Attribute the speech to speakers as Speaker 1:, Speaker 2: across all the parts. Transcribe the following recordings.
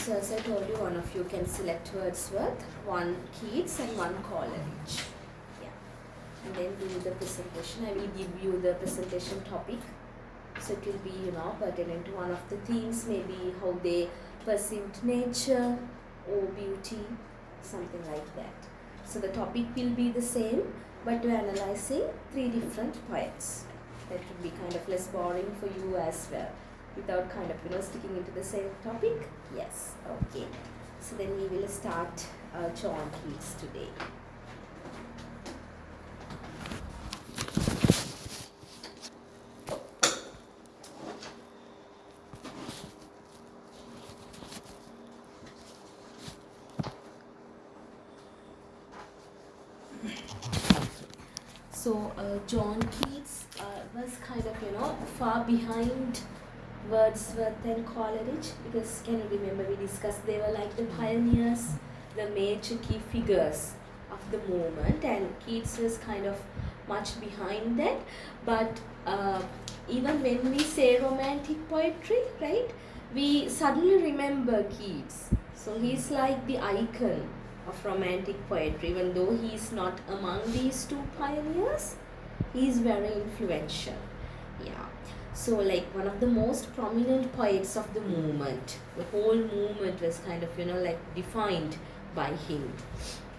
Speaker 1: So as I told you, one of you can select Wordsworth, one Keats and one Coleridge. Yeah. And then do the presentation. I will give you the presentation topic. So it will be, pertinent to one of the themes, maybe how they perceived nature or beauty, something like that. So the topic will be the same, but we're analyzing 3 different poets. That would be kind of less boring for you as well, without kind of, sticking into the same topic. Yes, okay. So then we will start John Keats today. So John Keats was kind of, far behind Wordsworth and Coleridge, because can you remember we discussed they were like the pioneers, the major key figures of the movement, and Keats was kind of much behind that. But even when we say romantic poetry, right, we suddenly remember Keats. So he's like the icon of romantic poetry, even though he's not among these 2 pioneers, he's very influential. Yeah. So like one of the most prominent poets of the movement. The whole movement was kind of, defined by him.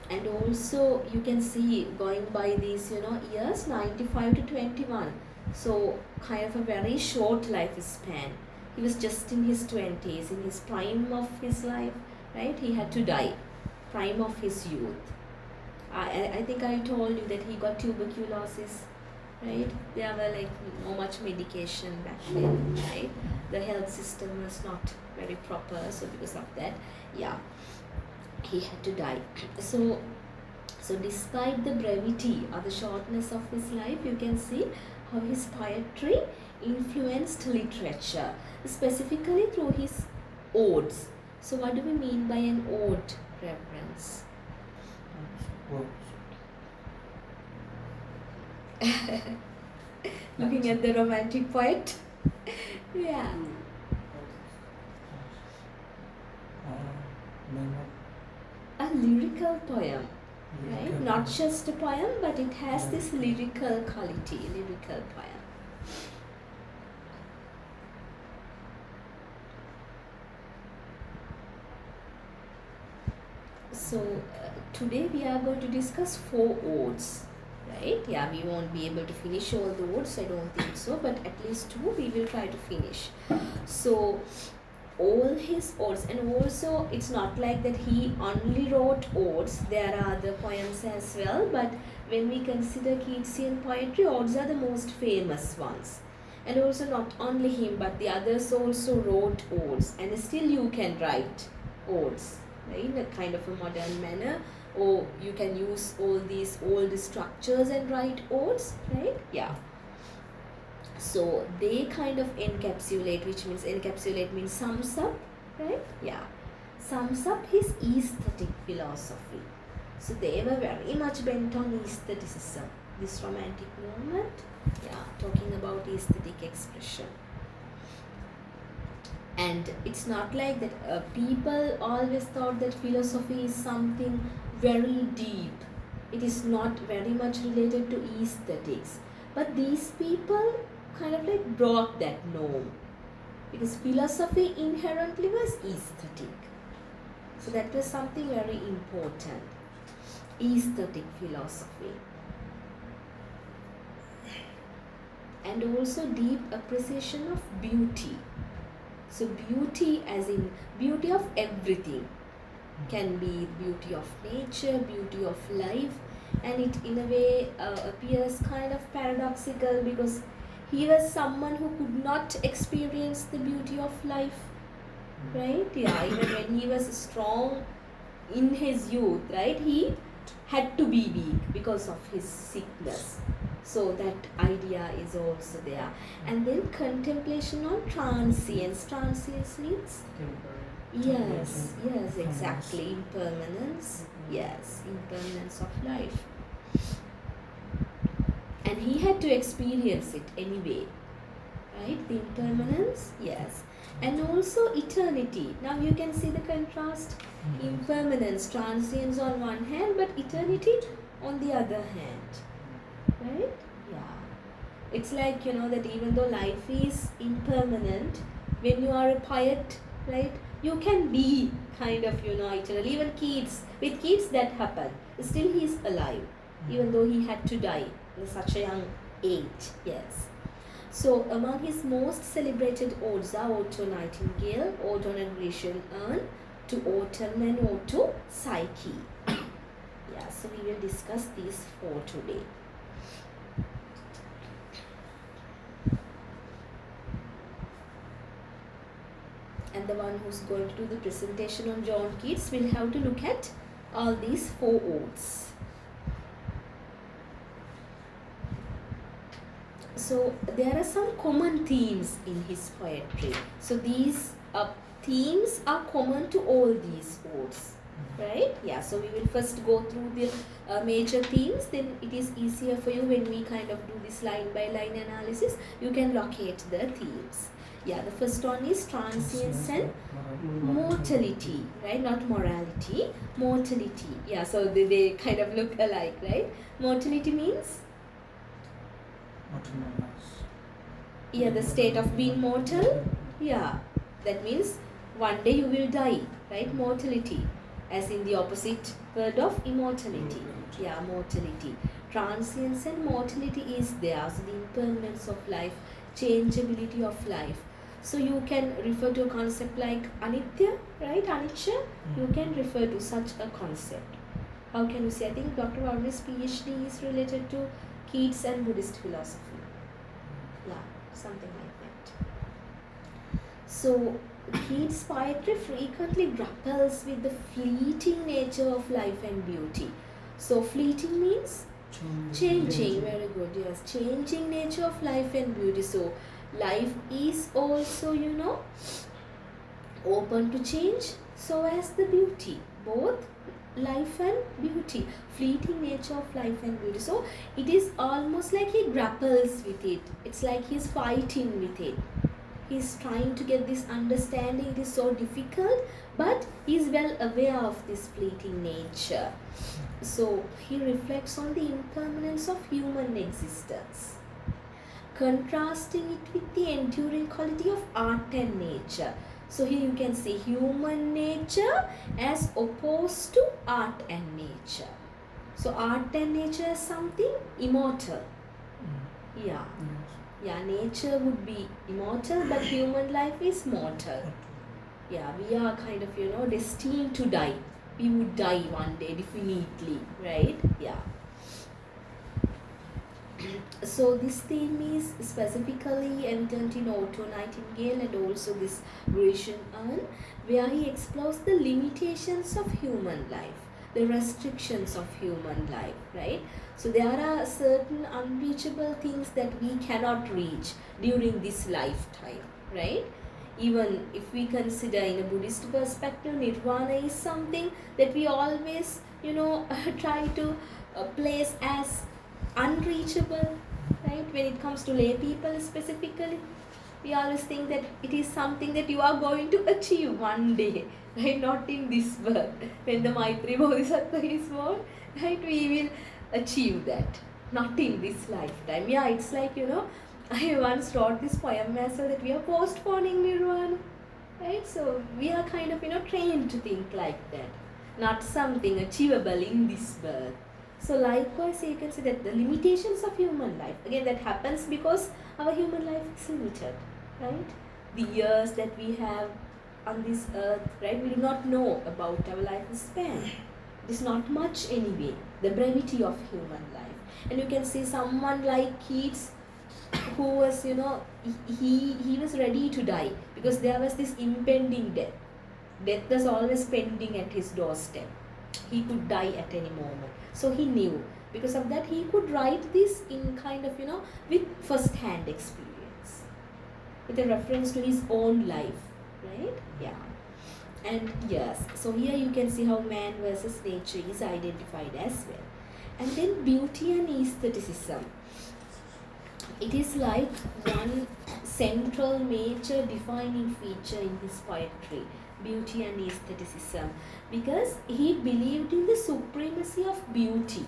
Speaker 1: And also you can see going by these, years, 95 to 21. So kind of a very short lifespan. He was just in his 20s, in his prime of his life, right? He had to die, prime of his youth. I think I told you that he got tuberculosis, right? There were like no much medication back then, right? The health system was not very proper, so because of that, yeah, he had to die. So despite the brevity or the shortness of his life, you can see how his poetry influenced literature, specifically through his odes. So what do we mean by an ode, reference? Looking at the romantic poet. Yeah. A lyrical poem, right? Not just a poem, but it has this lyrical quality, lyrical poem. So today we are going to discuss 4 odes, right? Yeah, we won't be able to finish all the odes, I don't think so, but at least 2 we will try to finish. So all his odes, and also it's not like that he only wrote odes, there are other poems as well, but when we consider Keatsian poetry, odes are the most famous ones. And also not only him, but the others also wrote odes, and still you can write odes, right, in a kind of a modern manner, or you can use all these old structures and write odes, right? Yeah. So they kind of encapsulate, which means encapsulate means sums up, right? Yeah, sums up his aesthetic philosophy. So they were very much bent on aestheticism, this romantic movement, yeah, talking about aesthetic expression. And it's not like that people always thought that philosophy is something very deep. It is not very much related to aesthetics. But these people kind of like broke that norm, because philosophy inherently was aesthetic. So that was something very important, aesthetic philosophy. And also deep appreciation of beauty. So beauty as in beauty of everything, can be beauty of nature, beauty of life, and it in a way appears kind of paradoxical, because he was someone who could not experience the beauty of life, right? Yeah, even when he was strong in his youth, right, he had to be weak because of his sickness. So that idea is also there. And then contemplation on transience. Transience means? Yes, exactly. Impermanence. Yes, impermanence of life. And he had to experience it anyway, right? The impermanence, yes. And also eternity. Now you can see the contrast. Impermanence, transience on one hand, but eternity on the other hand. Right? Yeah. It's like, that even though life is impermanent, when you are a poet, right, you can be kind of, eternal. Even Keats, with Keats that happened. Still he is alive, even though he had to die at such a young age. Yes. So among his most celebrated odes are Ode to Nightingale, Ode on a Grecian Urn, to Autumn and Ode to Psyche. Yeah, so we will discuss these 4 today. And the one who's going to do the presentation on John Keats will have to look at all these 4 odes. So there are some common themes in his poetry. So these themes are common to all these odes, right? Yeah, so we will first go through the major themes, then it is easier for you when we kind of do this line by line analysis, you can locate the themes. Yeah, the first one is transience and mortality, right? Not morality, mortality. Yeah, so they kind of look alike, right? Mortality means? Yeah, the state of being mortal. Yeah, that means one day you will die, right? Mortality, as in the opposite word of immortality. Yeah, mortality. Transience and mortality is there. So the impermanence of life, changeability of life. So you can refer to a concept like anitya, right? Anicca. You can refer to such a concept. How can you say? I think Dr. Varma's PhD is related to Keats and Buddhist philosophy. Yeah, something like that. So Keats' poetry frequently grapples with the fleeting nature of life and beauty. So fleeting means changing. Very good. Yes, changing nature of life and beauty. So life is also, open to change. So as the beauty, both life and beauty, fleeting nature of life and beauty. So it is almost like he grapples with it. It's like he's fighting with it. He's trying to get this understanding. It is so difficult, but he's well aware of this fleeting nature. So he reflects on the impermanence of human existence, contrasting it with the enduring quality of art and nature. So here you can see human nature as opposed to art and nature. So art and nature is something immortal. Yeah. Yeah, nature would be immortal, but human life is mortal. Yeah, we are kind of, destined to die. We would die one day, definitely, right? Yeah. So this theme is specifically evident in Ode to Nightingale and also this Grecian Urn, where he explores the limitations of human life, the restrictions of human life, right? So there are certain unreachable things that we cannot reach during this lifetime, right? Even if we consider in a Buddhist perspective, nirvana is something that we always, try to place as unreachable, right? When it comes to lay people specifically, we always think that it is something that you are going to achieve one day, right? Not in this birth. When the Maitri Bodhisattva is born, right, we will achieve that. Not in this lifetime. Yeah, it's like, I once wrote this poem as well, that we are postponing nirvana, right? So we are kind of, trained to think like that. Not something achievable in this birth. So likewise, you can see that the limitations of human life, again, that happens because our human life is limited, right? The years that we have on this earth, right, we do not know about our lifespan. It is not much anyway, the brevity of human life. And you can see someone like Keats, who was, he was ready to die because there was this impending death. Death was always pending at his doorstep. He could die at any moment. So he knew. Because of that, he could write this in kind of, with first-hand experience, with a reference to his own life, right? Yeah. And yes, so here you can see how man versus nature is identified as well. And then beauty and aestheticism. It is like one central major defining feature in his poetry, beauty and aestheticism, because he believed in the supremacy of beauty.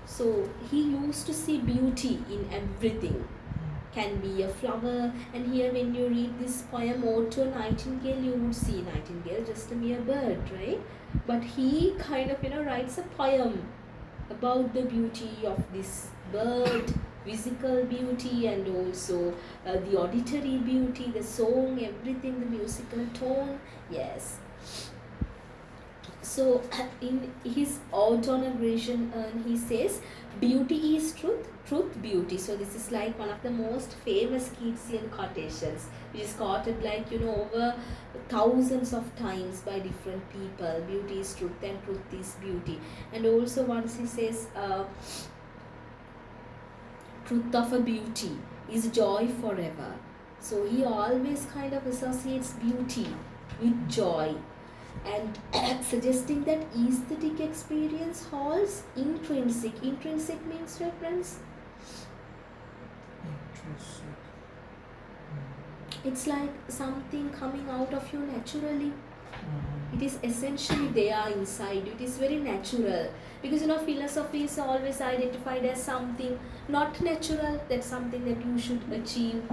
Speaker 1: So he used to see beauty in everything. Can be a flower, and here when you read this poem Ode to a Nightingale, you would see nightingale just a mere bird, right? But he kind of writes a poem about the beauty of this bird, physical beauty, and also the auditory beauty, the song, everything, the musical tone. Yes. So in his Ode on a Grecian urn, he says, beauty is truth, truth beauty. So this is like one of the most famous Keatsian quotations, which is quoted like over thousands of times by different people. Beauty is truth and truth is beauty. And also once he says, truth of a beauty is joy forever. So he always kind of associates beauty with joy, and suggesting that aesthetic experience holds intrinsic. Intrinsic means reference.
Speaker 2: Intrinsic.
Speaker 1: It's like something coming out of you naturally. It is essentially there inside you. It is very natural, because philosophy is always identified as something not natural, that something that you should achieve,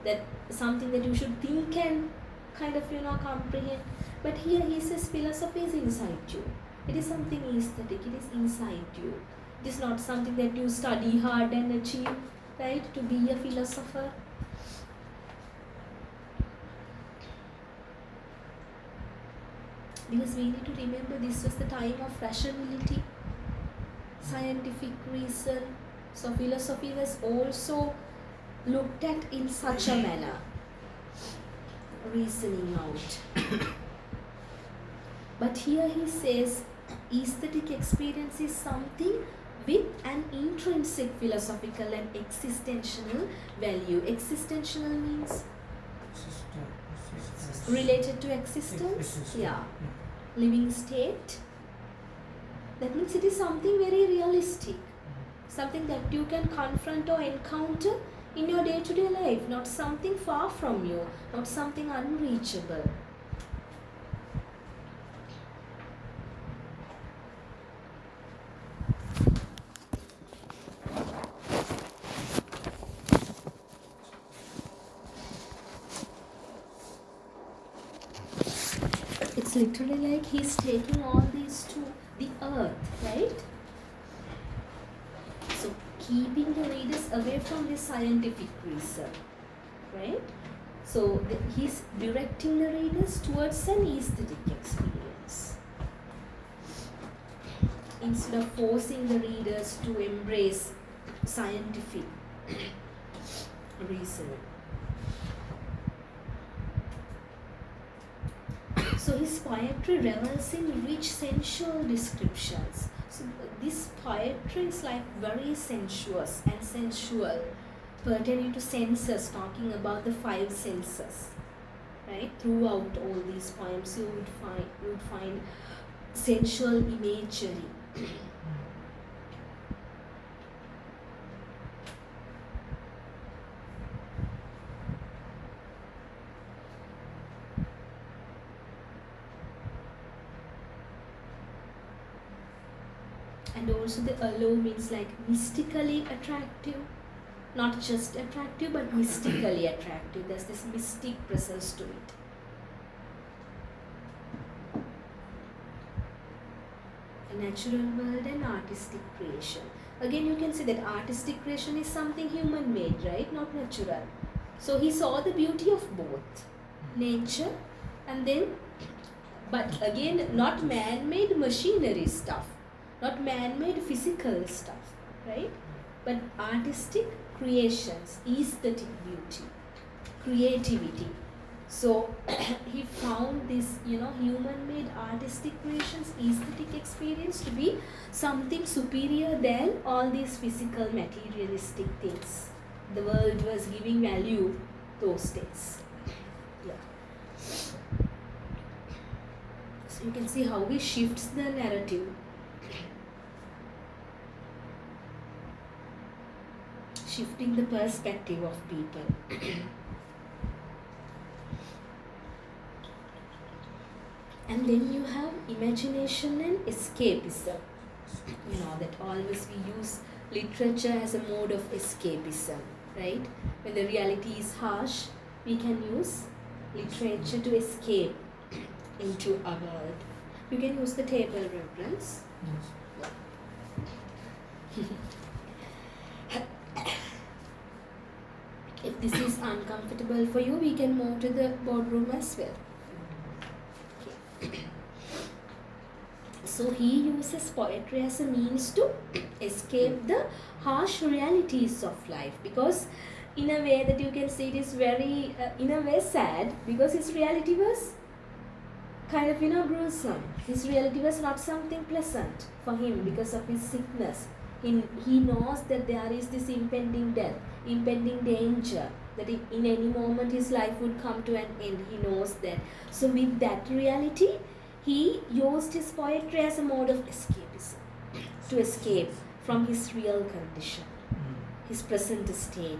Speaker 1: that something that you should think and kind of comprehend. But here he says philosophy is inside you. It is something aesthetic. It is inside you. It is not something that you study hard and achieve, right, to be a philosopher. Because we need to remember this was the time of rationality, scientific reason. So philosophy was also looked at in such a manner, reasoning out. But here he says aesthetic experience is something with an intrinsic philosophical and existential value. Existential means related to existence. Yeah. Living state. That means it is something very realistic, something that you can confront or encounter in your day-to-day life, not something far from you, not something unreachable. It's literally like he's taking all these to the earth, right? So keeping the readers away from the scientific reason, right? So he's directing the readers towards an aesthetic experience, instead of forcing the readers to embrace scientific reasoning. So his poetry revels in rich sensual descriptions. So this poetry is like very sensuous and sensual, pertaining to senses, talking about the five senses, right? Throughout all these poems, you would find sensual imagery. And also the allow means like mystically attractive, not just attractive but mystically attractive. There's this mystic presence to it. A natural world and artistic creation. Again, you can say that artistic creation is something human made, right? Not natural. So he saw the beauty of both nature and then, but again, not man-made machinery stuff, not man-made physical stuff, right? But artistic creations, aesthetic beauty, creativity. So he found this, human-made artistic creations, aesthetic experience to be something superior than all these physical materialistic things. The world was giving value those days. Yeah. So you can see how he shifts the narrative. Shifting the perspective of people. And then you have imagination and escapism. You know that always we use literature as a mode of escapism, right? When the reality is harsh, we can use literature to escape into our world. You can use the table reference. If this is uncomfortable for you, we can move to the boardroom as well. Okay. So he uses poetry as a means to escape the harsh realities of life, because in a way that you can see it is very, in a way sad, because his reality was kind of, gruesome. His reality was not something pleasant for him because of his sickness. He knows that there is this impending death, impending danger, that in any moment his life would come to an end. He knows that. So with that reality, he used his poetry as a mode of escapism, to escape from his real condition, his present state.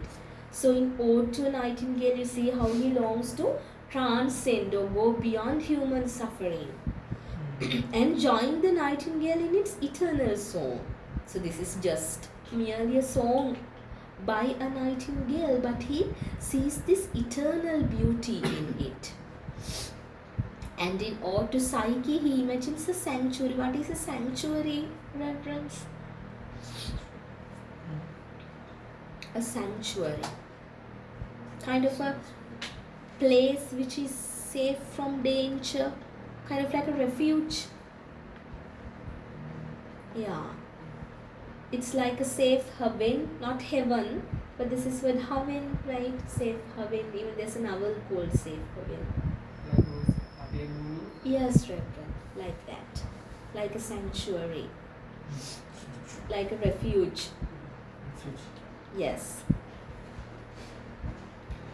Speaker 1: So in Ode to a Nightingale, you see how he longs to transcend or go beyond human suffering and join the nightingale in its eternal song. So this is just merely a song by a nightingale, but he sees this eternal beauty in it. And in Ode to Psyche, he imagines a sanctuary. What is a sanctuary, reverence? A sanctuary. Kind of a place which is safe from danger. Kind of like a refuge. Yeah. It's like a safe haven, not heaven, but this is what heaven, right? Safe haven. Even there's a novel called Safe Haven. Yes, Reverend. Like that. Like a sanctuary. Like a refuge. Yes.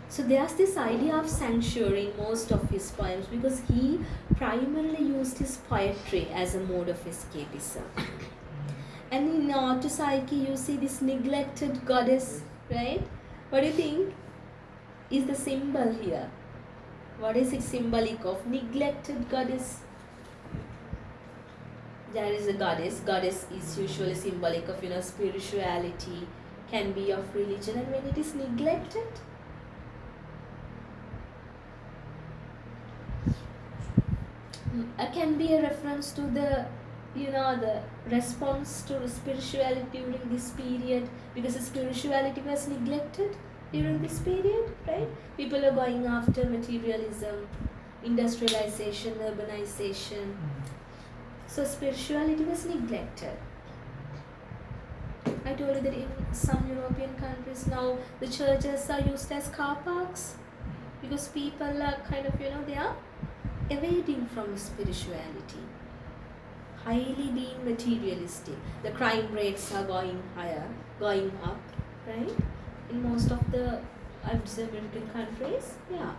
Speaker 1: So there's this idea of sanctuary in most of his poems, because he primarily used his poetry as a mode of escapism. And in Ode to Psyche, you see this neglected goddess, right? What do you think is the symbol here? What is it symbolic of? Neglected goddess. There is a goddess. Goddess is usually symbolic of, spirituality, can be of religion, and when it is neglected, can be a reference to the the response to spirituality during this period, because the spirituality was neglected during this period, right? People are going after materialism, industrialization, urbanization. So spirituality was neglected. I told you that in some European countries now the churches are used as car parks, because people are kind of, they are evading from spirituality, highly being materialistic. The crime rates are going up, right? In most of the, I would say, American countries, yeah.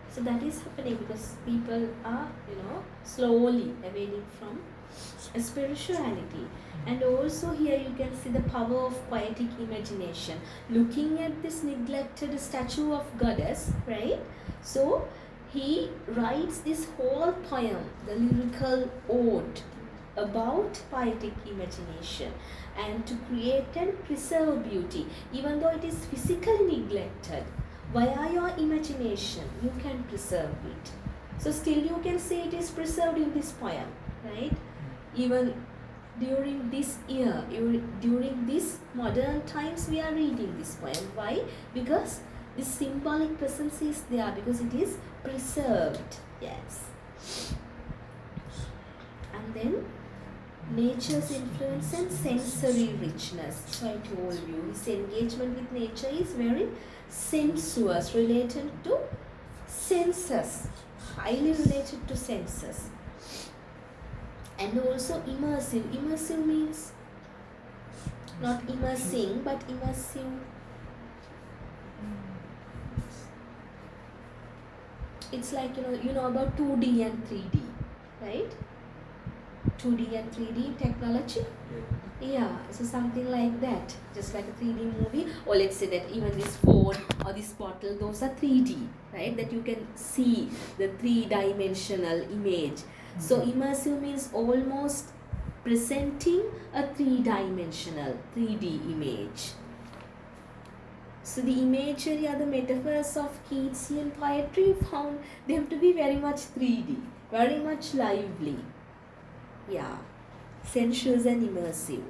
Speaker 1: So that is happening because people are, slowly evading from spirituality. And also here you can see the power of poetic imagination. Looking at this neglected statue of goddess, right? So he writes this whole poem, the lyrical ode, about poetic imagination, and to create and preserve beauty, even though it is physically neglected. Via your imagination, you can preserve it. So still you can see it is preserved in this poem, right? Even during this year, during this modern times, we are reading this poem. Why? Because the symbolic presence is there, because it is preserved. Yes. And then nature's influence and sensory richness. So I told you, his engagement with nature is very sensuous, related to senses, highly related to senses. And also immersive. Immersive means not immersing, but immersive. It's like, you know about 2D and 3D, right? 2D and 3D technology. Yeah, so something like that, just like a 3D movie, or let's say that even this phone or this bottle, those are 3D, right? That you can see the three-dimensional image. So immersive means almost presenting a three-dimensional 3D image. So the imagery or the metaphors of Keatsian poetry found them to be very much 3D, very much lively. Yeah, sensuous and immersive.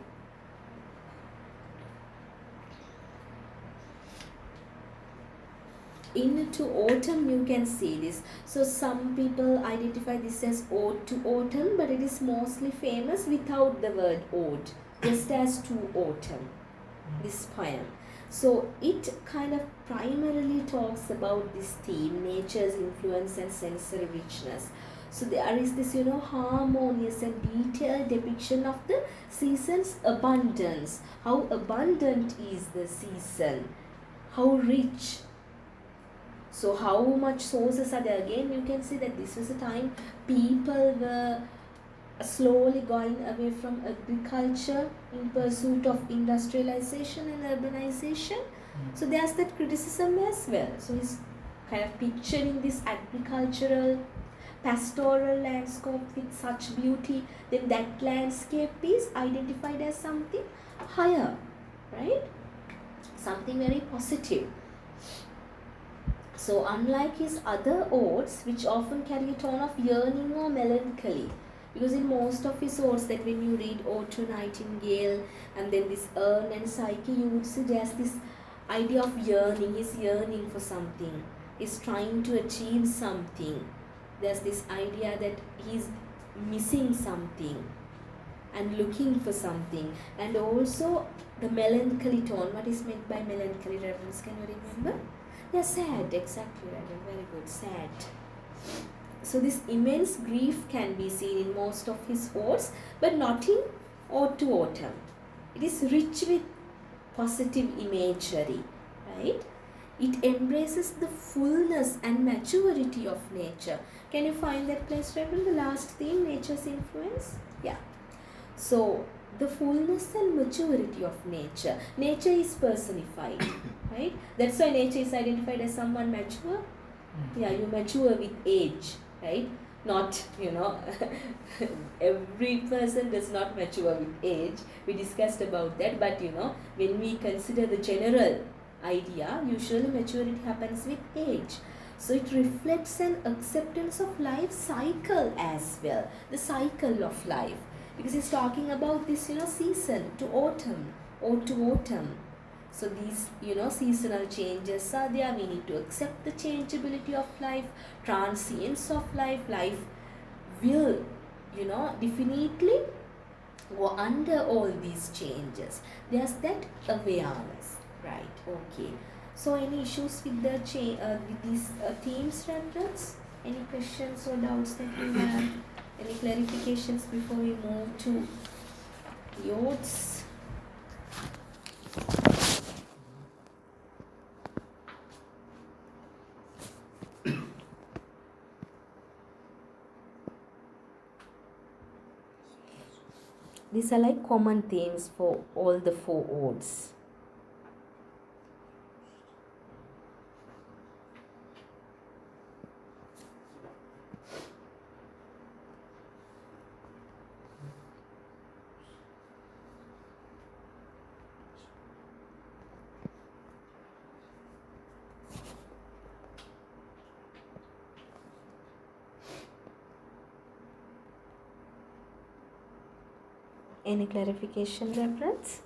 Speaker 1: Into autumn you can see this. So some people identify this as ode to autumn, but it is mostly famous without the word ode, just as to autumn, this poem. So it kind of primarily talks about this theme, nature's influence and sensory richness. So there is this, harmonious and detailed depiction of the season's abundance. How abundant is the season? How rich? So how much sources are there? Again, you can see that this was a time people were slowly going away from agriculture in pursuit of industrialization and urbanization. So there's that criticism as well. So he's kind of picturing this agricultural, pastoral landscape with such beauty, then that landscape is identified as something higher, right? Something very positive. So unlike his other odes, which often carry a tone of yearning or melancholy, because in most of his odes, that when you read Ode to Nightingale and then this Urn and Psyche, you would see there's this idea of yearning. He's yearning for something. He's trying to achieve something. There's this idea that he's missing something and looking for something. And also the melancholy tone. What is meant by melancholy, reference? Can you remember? Yeah, sad. Exactly right. Very good. Sad. So this immense grief can be seen in most of his odes, but not in Ode to Autumn. It is rich with positive imagery, right? It embraces the fullness and maturity of nature. Can you find that place, Reverend? The last theme, nature's influence? Yeah. So the fullness and maturity of nature. Nature is personified, right? That's why nature is identified as someone mature. Yeah, you mature with age, right? Not, every person does not mature with age. We discussed about that, but when we consider the general idea, usually maturity happens with age. So it reflects an acceptance of life cycle as well, the cycle of life. Because it's talking about this, season to autumn, or to autumn. So these, seasonal changes are there. We need to accept the changeability of life, transience of life. Life will, definitely go under all these changes. There's that awareness, right? Okay. So any issues with the with these themes, reference? Any questions or doubts that you have? Any clarifications before we move to the odes? These are like common themes for all the four odes. Any clarification, reference?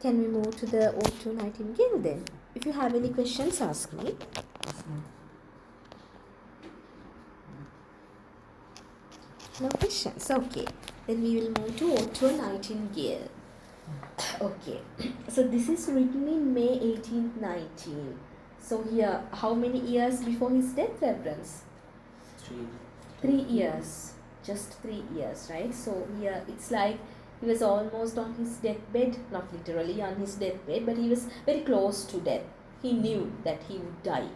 Speaker 1: Can we move to the Ode to Nightingale then? If you have any questions, ask me. No questions. Okay. Then we will move to Ode to a Nightingale. Okay. So this is written in May 1819. So here, how many years before his death, Reverence? 3 years. Just 3 years, right? So here it's like he was almost on his deathbed, not literally on his deathbed, but he was very close to death. He knew that he would die,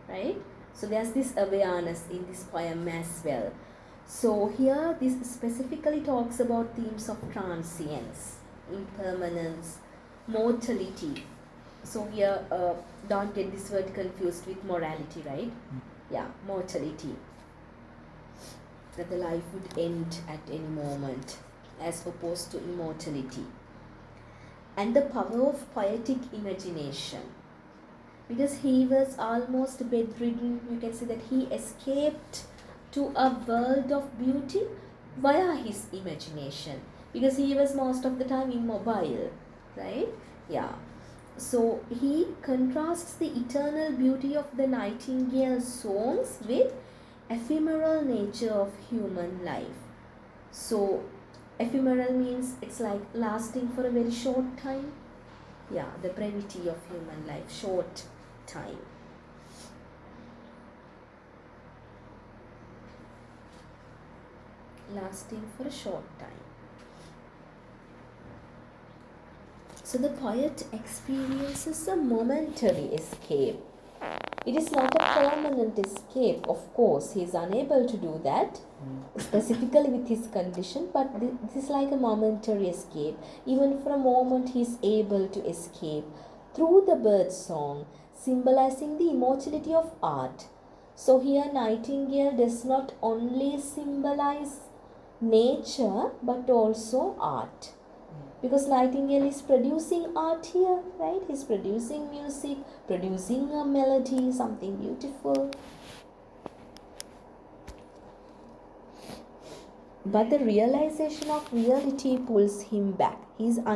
Speaker 1: right? So there's this awareness in this poem as well. So here this specifically talks about themes of transience, impermanence, mortality. So here, don't get this word confused with morality, right? Yeah, mortality. That the life would end at any moment, as opposed to immortality. And the power of poetic imagination. Because he was almost bedridden, you can say that he escaped to a world of beauty via his imagination. Because he was most of the time immobile, right? Yeah. So he contrasts the eternal beauty of the nightingale songs with ephemeral nature of human life. So ephemeral means it's like lasting for a very short time. Yeah, the brevity of human life, short time. Lasting for a short time. So the poet experiences a momentary escape. It is not a permanent escape, of course. He is unable to do that, specifically with his condition, but this is like a momentary escape. Even for a moment, he is able to escape through the bird song, symbolizing the immortality of art. So here, Nightingale does not only symbolize nature, but also art. Because Nightingale is producing art here, right? He's producing music, producing a melody, something beautiful. But the realization of reality pulls him back. He's